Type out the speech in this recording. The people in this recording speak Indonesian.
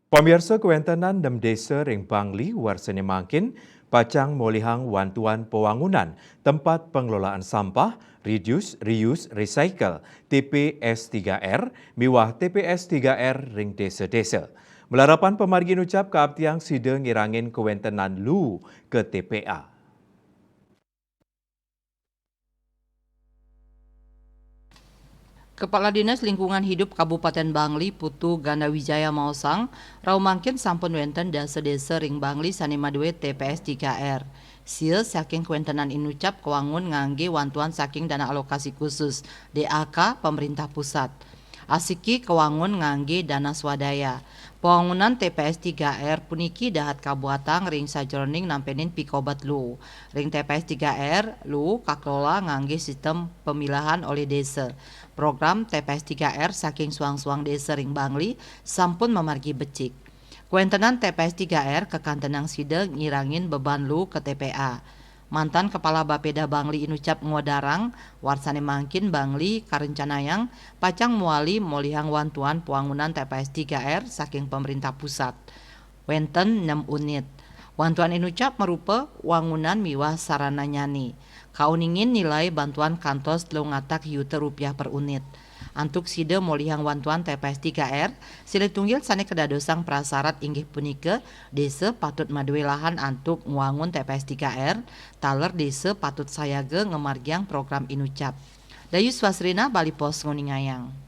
Pemirsa kewentenan dem desa ring Bangli warsene mangkin pacang molihang wantuan pewangunan tempat pengelolaan sampah Reduce, Reuse, Recycle TPS3R miwah TPS3R ring desa-desa. Melarapan pemargin ucap keabtiang sida ngirangin kewentenan lu ke TPA. Kepala Dinas Lingkungan Hidup Kabupaten Bangli Putu Gandawijaya Mausang, raumangkin sampun wenten desa-desa ring Bangli sanimadue TPS 3R. Sia saking kuentenan inucap kewangun ngangge wantuan saking dana alokasi khusus DAK pemerintah pusat. Asiki kewangun ngangge dana swadaya. Pembangunan TPS 3R puniki dahat kabuatang ring sajroning nampenin pikobat lu. Ring TPS 3R lu kakelola ngangge sistem pemilahan oleh desa. Program TPS 3R saking suang-suang desa ring Bangli sampun memargi becik. Kuentenan TPS 3R kekantenang sida ngirangin beban lu ke TPA. Mantan Kepala Bapeda Bangli inucap ngodarang, warsane mangkin Bangli karencanayang pacang muali molihang wantuan pembangunan TPS 3R saking pemerintah pusat. Wenten 6 unit. Bantuan inucap merupa wangunan miwah sarana nyani. Kauningin nilai bantuan kantos lungatak yuta rupiah per unit. Antuk sida molihang wantuan TPS 3R, sila tunggil sane kedadosang prasarat inggih punika desa patut madue lahan antuk nguangun TPS 3R, taler desa patut sayaga ngemargiang program inucap. Dayu Swasrina Bali Pos Nguningayang.